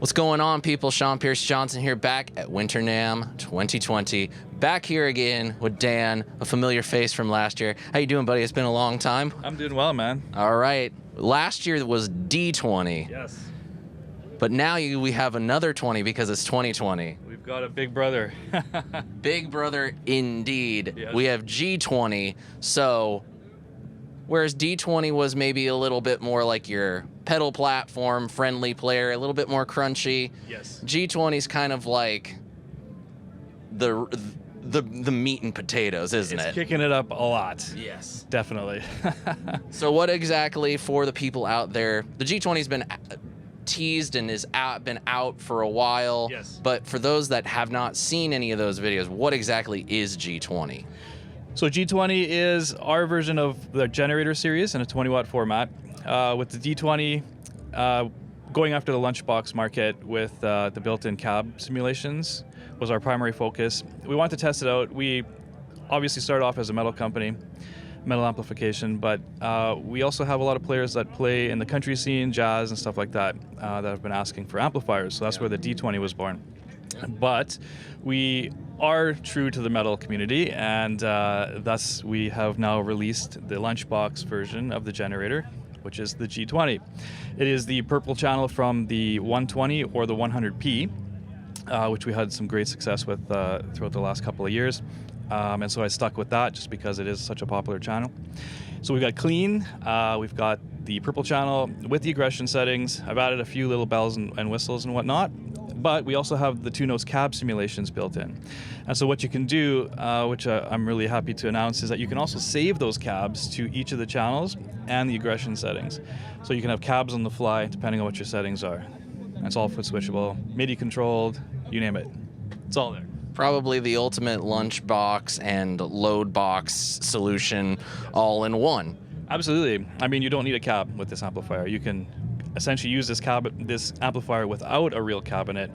What's going on, people? Sean Pierce Johnson here, back at Winter NAMM 2020. Back here again with Dan, a familiar face from last year. How you doing, buddy? It's been a long time. I'm doing well, man. All right. Last year was D20. Yes. But now we have another 20 because it's 2020. We've got a big brother. Big brother indeed. Yes. We have G20. So whereas D20 was maybe a little bit more like your pedal platform friendly player, a little bit more crunchy. Yes. G20 is kind of like the meat and potatoes, isn't It's it? kicking it up a lot. Yes. Definitely. So what exactly, for the people out there, the G20's been teased and been out for a while. Yes. But for those that have not seen any of those videos, what exactly is G20? So G20 is our version of the generator series in a 20-watt format. With the D20 going after the lunchbox market with the built-in cab simulations was our primary focus. We wanted to test it out. We obviously started off as a metal company, Revv Amplification, but we also have a lot of players that play in the country scene, jazz and stuff like that, that have been asking for amplifiers. So that's where the D20 was born. But we are true to the metal community, and thus we have now released the lunchbox version of the generator, which is the G20. It is the purple channel from the 120 or the 100P, which we had some great success with throughout the last couple of years. And so I stuck with that just because it is such a popular channel. So we've got clean, we've got the purple channel with the aggression settings. I've added a few little bells and whistles and whatnot, but we also have the 2-notes cab simulations built in. And so what you can do, which I'm really happy to announce, is that you can also save those cabs to each of the channels and the aggression settings. So you can have cabs on the fly depending on what your settings are. And it's all foot switchable, MIDI controlled, you name it. It's all there. Probably the ultimate lunchbox and load box solution all in one. Absolutely. I mean, you don't need a cab with this amplifier. You can essentially use this amplifier without a real cabinet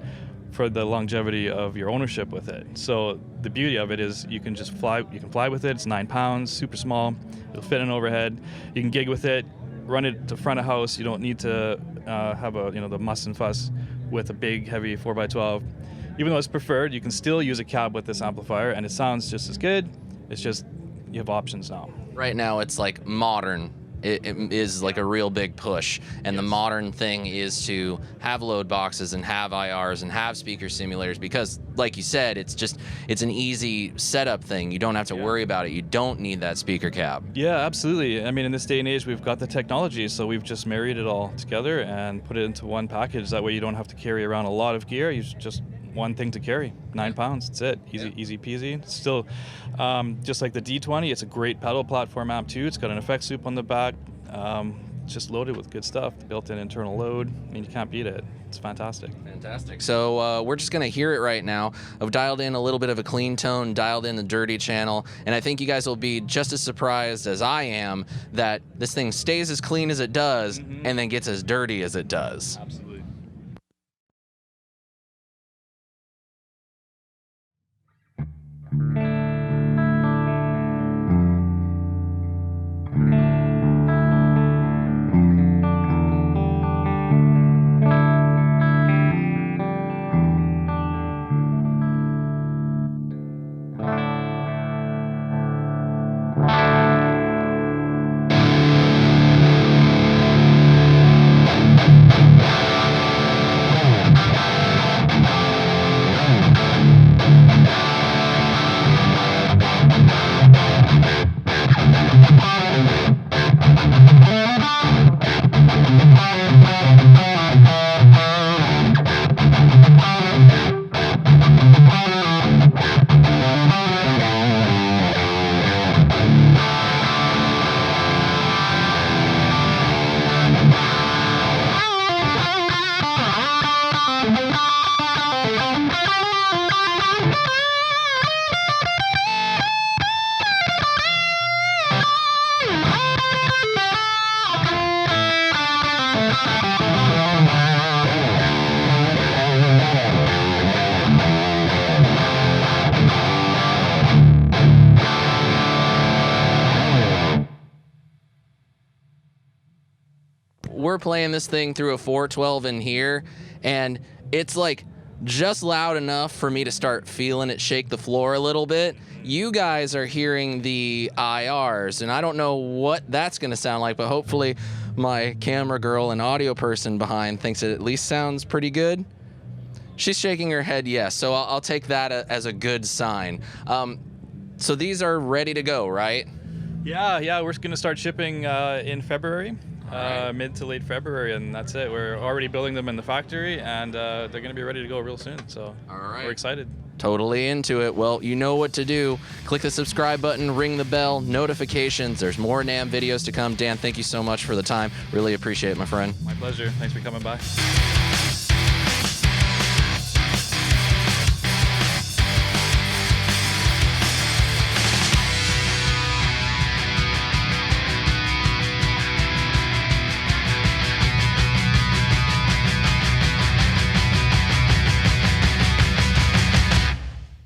for the longevity of your ownership with it. So the beauty of it is you can just fly. You can fly with it. It's 9 pounds, super small. It'll fit in overhead. You can gig with it, run it to front of house. You don't need to have the muss and fuss with a big, heavy 4x12. Even though it's preferred, you can still use a cab with this amplifier, and it sounds just as good. It's just you have options now. Right now, it's like modern. It is like a real big push, and the modern thing is to have load boxes and have IRs and have speaker simulators because, like you said, it's an easy setup thing. You don't have to worry about it. You don't need that speaker cab. Yeah, absolutely. I mean, in this day and age, we've got the technology, so we've just married it all together and put it into one package. That way, you don't have to carry around a lot of gear. You just one thing to carry, 9 pounds. That's it. Easy peasy. It's still just like the D20. It's a great pedal platform amp too. It's got an effects loop on the back. Just loaded with good stuff. The built-in internal load. I mean, you can't beat it. It's fantastic. Fantastic. So we're just gonna hear it right now. I've dialed in a little bit of a clean tone, dialed in the dirty channel, and I think you guys will be just as surprised as I am that this thing stays as clean as it does and then gets as dirty as it does. Absolutely. we're playing this thing through a 412 in here, and it's like just loud enough for me to start feeling it shake the floor a little bit. You guys are hearing the IRs, and I don't know what that's going to sound like, but hopefully my camera girl and audio person behind thinks it at least sounds pretty good. She's shaking her head yes, so I'll take that as a good sign. So these are ready to go, right? Yeah, we're going to start shipping in February. Right. Mid to late February, and that's it. We're already building them in the factory, and they're going to be ready to go real soon. So All right. we're excited. Totally into it. Well, you know what to do. Click the subscribe button, ring the bell, notifications. There's more NAMM videos to come. Dan, thank you so much for the time. Really appreciate it, my friend. My pleasure. Thanks for coming by.